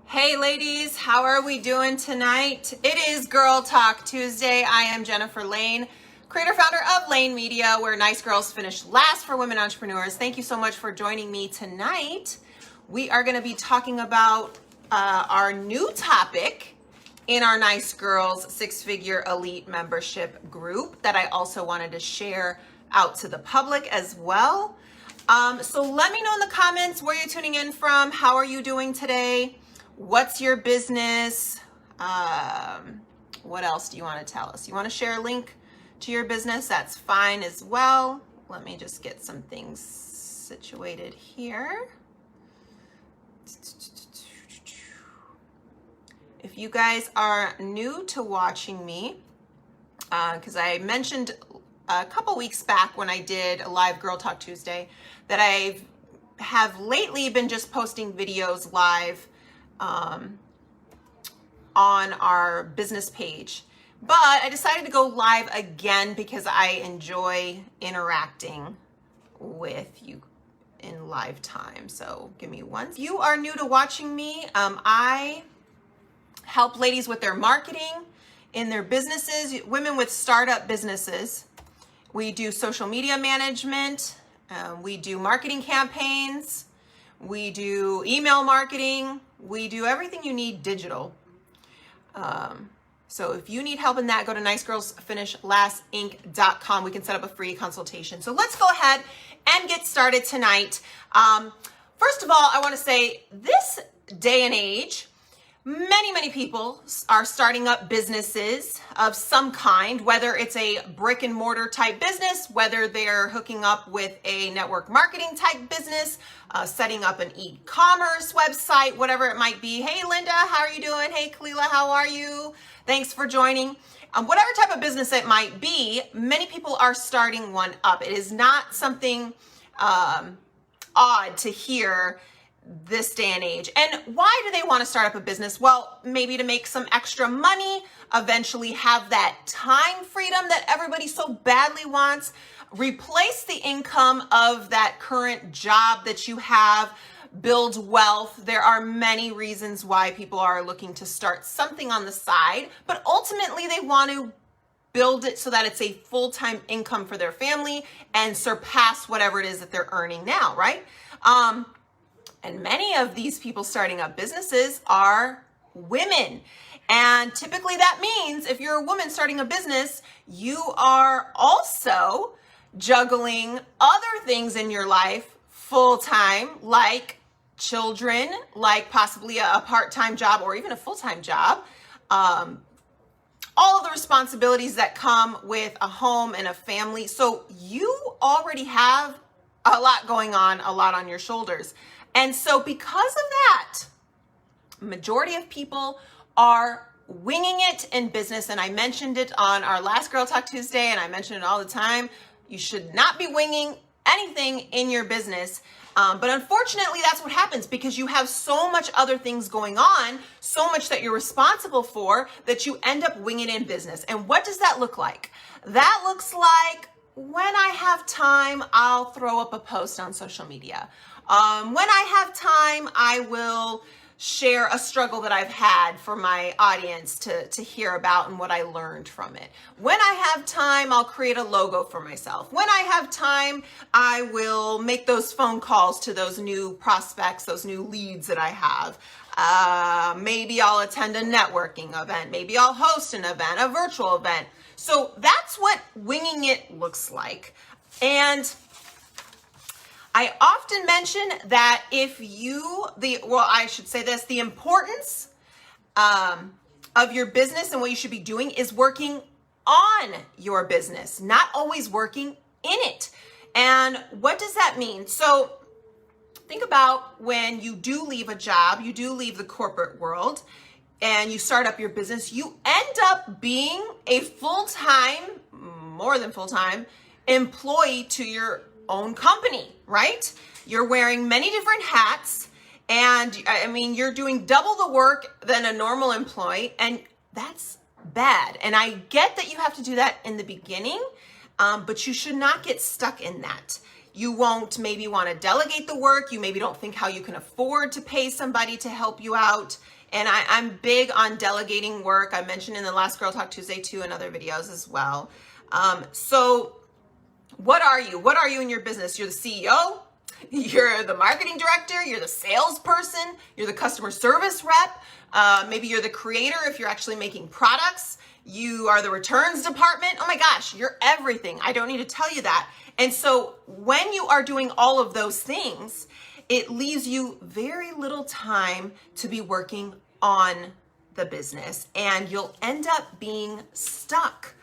Hey ladies, how are we doing tonight? It is Girl Talk Tuesday. I am Jennifer Lane, creator founder of Lane Media, where nice girls finish last for women entrepreneurs. Thank you so much for joining me tonight. We are going to be talking about our new topic in our Nice Girls Six-Figure Elite membership group that I also wanted to share out to the public as well. So let me know in the comments where you're tuning in from. How are you doing today? What's your business? What else do you want to tell us? You want to share a link to your business? That's fine as well. Let me just get some things situated here. If you guys are new to watching me, because I mentioned a couple weeks back when I did a live Girl Talk Tuesday that I have lately been just posting videos live on our business page, but I decided to go live again because I enjoy interacting with you in live time. So give me one. If you are new to watching me, I help ladies with their marketing in their businesses, women with startup businesses. We do social media management, we do marketing campaigns, we do email marketing, we do everything you need digital. So if you need help in that, go to nicegirlsfinishlast.inc.com. We can set up a free consultation. So let's go ahead and get started tonight. First of all, I want to say this day and age, many people are starting up businesses of some kind, whether it's a brick and mortar type business, whether they're hooking up with a network marketing type business, setting up an e-commerce website, whatever it might be. Hey, Linda, how are you doing? Hey, Kalila, how are you? Thanks for joining. Whatever type of business it might be, many people are starting one up. It is not something odd to hear this day and age. And why do they want to start up a business? Well, maybe to make some extra money, eventually have that time freedom that everybody so badly wants, replace the income of that current job that you have, build wealth. There are many reasons why people are looking to start something on the side, but ultimately they want to build it so that it's a full-time income for their family and surpass whatever it is that they're earning now, right? And many of these people starting up businesses are women. And typically that means if you're a woman starting a business, you are also juggling other things in your life full-time, like children, like possibly a part-time job or even a full-time job. All of the responsibilities that come with a home and a family. So you already have a lot going on, a lot on your shoulders. And so because of that, majority of people are winging it in business. And I mentioned it on our last Girl Talk Tuesday, and I mention it all the time. You should not be winging anything in your business. But unfortunately, that's what happens because you have so much other things going on, so much that you're responsible for, that you end up winging in business. And what does that look like? That looks like when I have time, I'll throw up a post on social media. When I have time, I will share a struggle that I've had for my audience to hear about and what I learned from it. When I have time, I'll create a logo for myself. When I have time, I will make those phone calls to those new prospects, those new leads that I have. Maybe I'll attend a networking event. Maybe I'll host an event, a virtual event. So that's what winging it looks like. And I often mention that the importance of your business and what you should be doing is working on your business, not always working in it. And what does that mean? So think about when you do leave a job, you do leave the corporate world, and you start up your business, you end up being a full-time, more than full-time, employee to your own company, right? You're wearing many different hats, and I mean, you're doing double the work than a normal employee, and that's bad. And I get that you have to do that in the beginning, but you should not get stuck in that. You won't maybe want to delegate the work. You maybe don't think how you can afford to pay somebody to help you out. And I'm big on delegating work. I mentioned in the last Girl Talk Tuesday too, and other videos as well. So what are you? What are you in your business? You're the CEO, you're the marketing director, you're the salesperson, you're the customer service rep, maybe you're the creator if you're actually making products, you are the returns department. Oh my gosh, you're everything. I don't need to tell you that. And so when you are doing all of those things, it leaves you very little time to be working on the business, and you'll end up being stuck.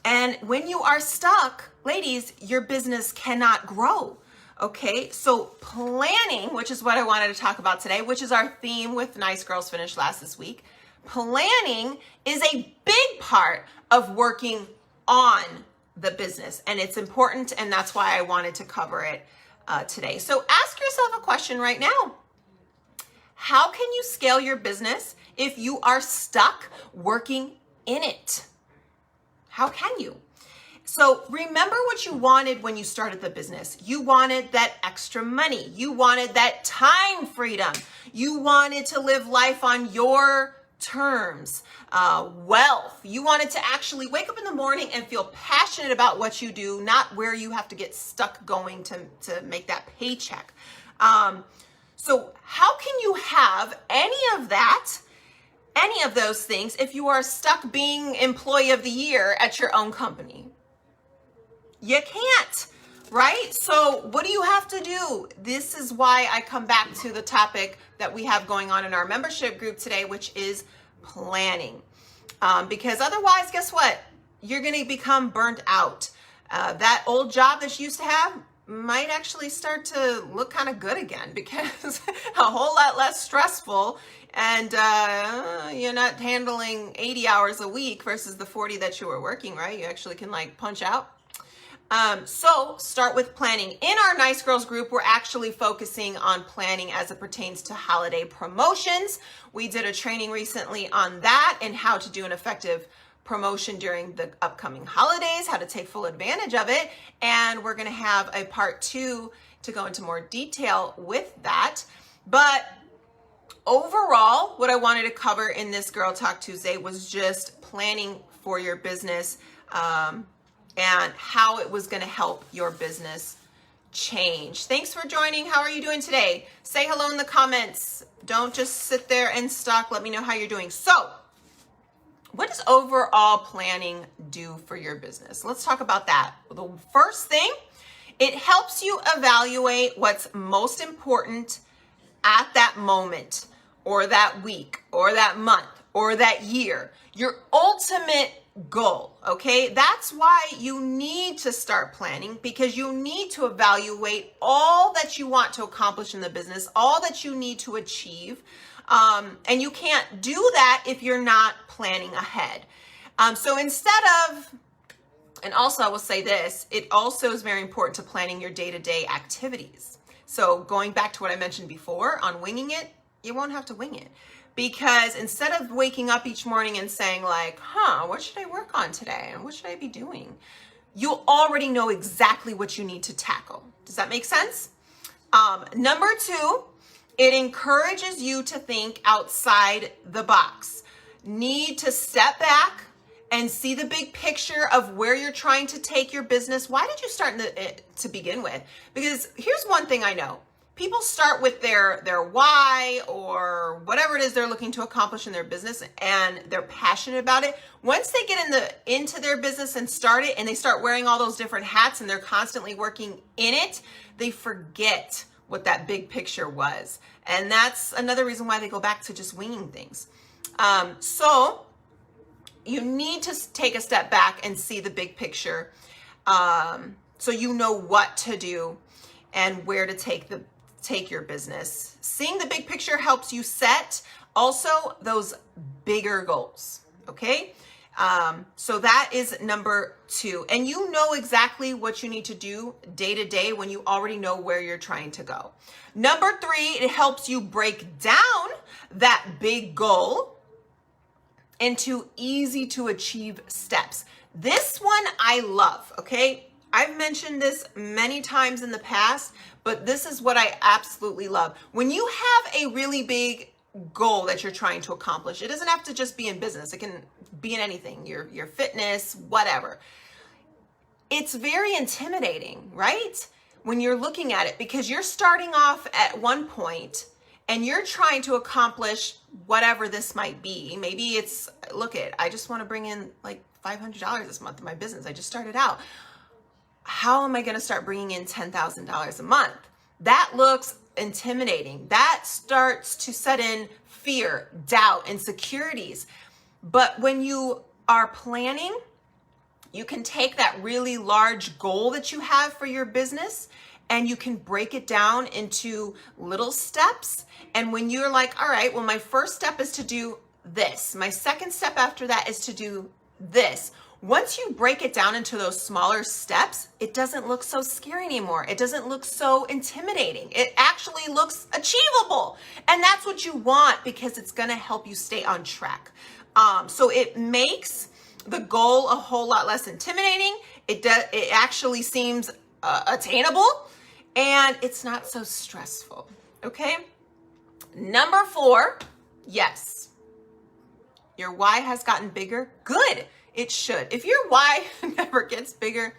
And when you are stuck, ladies, your business cannot grow. Okay, so planning, which is what I wanted to talk about today, which is our theme with Nice Girls Finish Last this week. Planning is a big part of working on the business, and it's important, and that's why I wanted to cover it today. So ask yourself a question right now. How can you scale your business if you are stuck working in it? How can you? So remember what you wanted when you started the business. You wanted that extra money. You wanted that time freedom. You wanted to live life on your terms, wealth. You wanted to actually wake up in the morning and feel passionate about what you do, not where you have to get stuck going to make that paycheck. So how can you have any of that, any of those things, if you are stuck being employee of the year at your own company? You can't, right? So what do you have to do? This is why I come back to the topic that we have going on in our membership group today, which is planning. Because otherwise, guess what? You're going to become burnt out. That old job that you used to have might actually start to look kind of good again, because a whole lot less stressful, and you're not handling 80 hours a week versus the 40 that you were working, right? You actually can like punch out. So start with planning. In our Nice Girls group, we're actually focusing on planning as it pertains to holiday promotions. We did a training recently on that and how to do an effective promotion during the upcoming holidays, how to take full advantage of it. And we're going to have a part 2 to go into more detail with that. But overall, what I wanted to cover in this Girl Talk Tuesday was just planning for your business, and how it was going to help your business change. Thanks for joining. How are you doing today? Say hello in the comments. Don't just sit there and stalk. Let me know how you're doing. So, what does overall planning do for your business? Let's talk about that. The first thing, it helps you evaluate what's most important at that moment, or that week, or that month, or that year. Your ultimate goal, okay? That's why you need to start planning, because you need to evaluate all that you want to accomplish in the business, all that you need to achieve. And you can't do that if you're not planning ahead. So instead of, and also I will say this, it also is very important to planning your day-to-day activities. So going back to what I mentioned before on winging it, you won't have to wing it. Because instead of waking up each morning and saying like, what should I work on today? And what should I be doing? You already know exactly what you need to tackle. Does that make sense? Number 2, it encourages you to think outside the box. Need to step back and see the big picture of where you're trying to take your business. Why did you start to begin with? Because here's one thing I know. People start with their why, or whatever it is they're looking to accomplish in their business, and they're passionate about it. Once they get into their business and start it, and they start wearing all those different hats, and they're constantly working in it, they forget what that big picture was. And that's another reason why they go back to just winging things. So you need to take a step back and see the big picture, so you know what to do and where to take your business. Seeing the big picture helps you set also those bigger goals, okay? So that is number 2. And you know exactly what you need to do day to day when you already know where you're trying to go. Number 3, it helps you break down that big goal into easy to achieve steps. This one I love, okay? I've mentioned this many times in the past, but this is what I absolutely love. When you have a really big goal that you're trying to accomplish. It doesn't have to just be in business. It can be in anything, your fitness, whatever. It's very intimidating, right? When you're looking at it, because you're starting off at one point and you're trying to accomplish whatever this might be. Maybe it's, I just want to bring in like $500 this month in my business. I just started out. How am I going to start bringing in $10,000 a month? That looks intimidating. That starts to set in fear, doubt, insecurities. But when you are planning, you can take that really large goal that you have for your business and you can break it down into little steps. And when you're like, all right, well, my first step is to do this. My second step after that is to do this. Once you break it down into those smaller steps, it doesn't look so scary anymore. It doesn't look so intimidating. It actually looks achievable. And that's what you want because it's going to help you stay on track. So it makes the goal a whole lot less intimidating. It actually seems attainable and it's not so stressful. Okay. Number 4, yes, your why has gotten bigger. Good. It should. If your why never gets bigger,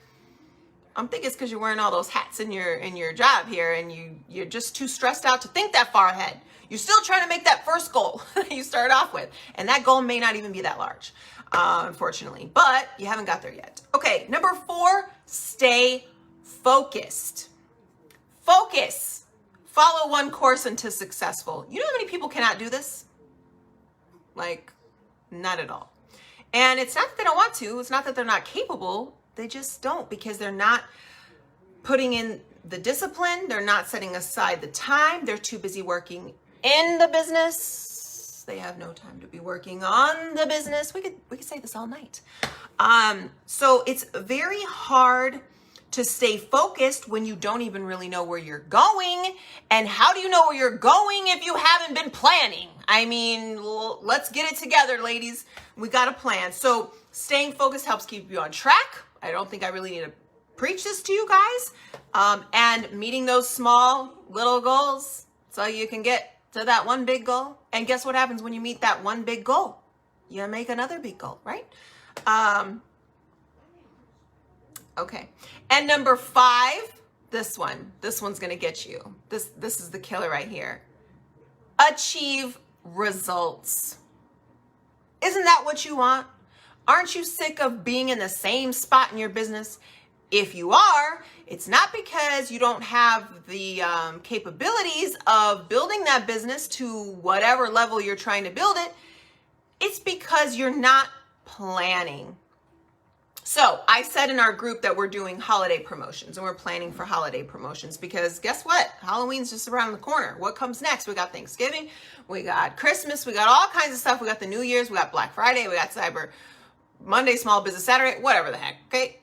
I'm thinking it's because you're wearing all those hats in your job here and you're just too stressed out to think that far ahead. You're still trying to make that first goal that you started off with. And that goal may not even be that large, unfortunately, but you haven't got there yet. Okay, number 4, stay focused. Focus. Follow one course until successful. You know how many people cannot do this? Like, not at all. And it's not that they don't want to. It's not that they're not capable. They just don't because they're not putting in the discipline. They're not setting aside the time. They're too busy working in the business. They have no time to be working on the business. We could say this all night. So it's very hard to stay focused when you don't even really know where you're going. And how do you know where you're going if you haven't been planning? I mean, let's get it together, ladies. We got a plan. So staying focused helps keep you on track. I don't think I really need to preach this to you guys. And meeting those small little goals so you can get to that one big goal. And guess what happens when you meet that one big goal? You make another big goal, right? Okay. And number 5, this one's going to get you. This is the killer right here. Achieve results. Isn't that what you want? Aren't you sick of being in the same spot in your business? If you are, it's not because you don't have the capabilities of building that business to whatever level you're trying to build it. It's because you're not planning. So I said in our group that we're doing holiday promotions and we're planning for holiday promotions because guess what? Halloween's just around the corner. What comes next? We got Thanksgiving, we got Christmas, we got all kinds of stuff. We got the New Year's, we got Black Friday, we got Cyber Monday, Small Business Saturday, whatever the heck, okay?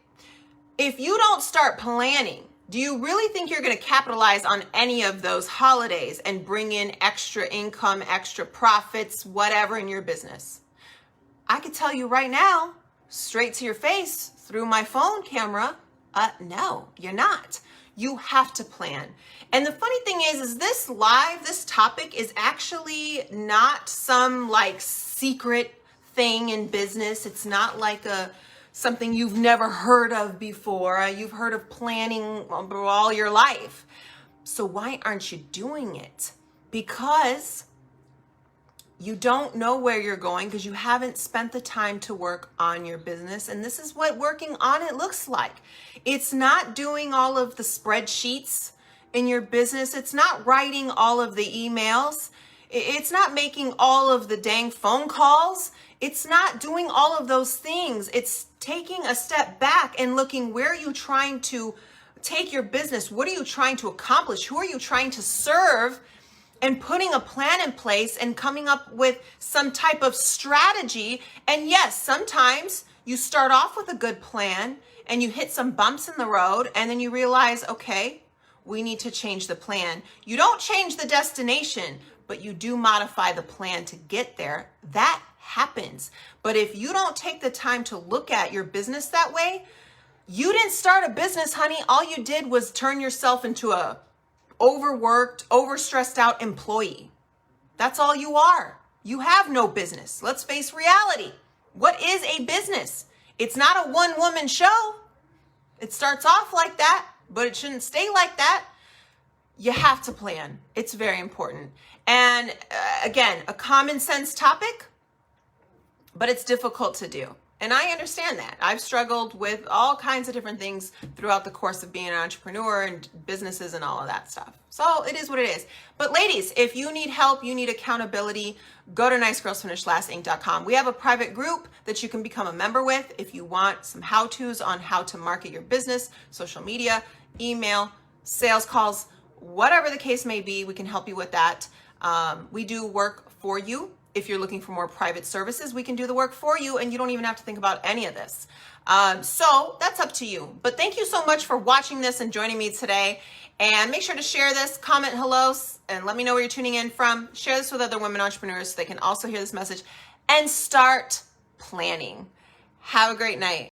If you don't start planning, do you really think you're going to capitalize on any of those holidays and bring in extra income, extra profits, whatever in your business? I could tell you right now, straight to your face through my phone camera, no, you're not. You have to plan. And the funny thing is this topic is actually not some like secret thing in business. It's not like something you've never heard of before. You've heard of planning all your life. So why aren't you doing it? Because you don't know where you're going because you haven't spent the time to work on your business. And this is what working on it looks like. It's not doing all of the spreadsheets in your business. It's not writing all of the emails. It's not making all of the dang phone calls. It's not doing all of those things. It's taking a step back and looking, where are you trying to take your business? What are you trying to accomplish? Who are you trying to serve? And putting a plan in place and coming up with some type of strategy. And yes, sometimes you start off with a good plan and you hit some bumps in the road and then you realize, okay, we need to change the plan. You don't change the destination, but you do modify the plan to get there. That happens. But if you don't take the time to look at your business that way, you didn't start a business, honey. All you did was turn yourself into a overworked, overstressed out employee. That's all you are. You have no business. Let's face reality. What is a business? It's not a one-woman show. It starts off like that, but it shouldn't stay like that. You have to plan. It's very important. And again, a common sense topic, but it's difficult to do. And I understand that. I've struggled with all kinds of different things throughout the course of being an entrepreneur and businesses and all of that stuff. So it is what it is. But ladies, if you need help, you need accountability, go to nicegirlsfinishlast.com. We have a private group that you can become a member with if you want some how-tos on how to market your business, social media, email, sales calls, whatever the case may be. We can help you with that. We do work for you. If you're looking for more private services, we can do the work for you and you don't even have to think about any of this. So that's up to you. But thank you so much for watching this and joining me today. And make sure to share this, comment hello, and let me know where you're tuning in from. Share this with other women entrepreneurs so they can also hear this message and start planning. Have a great night.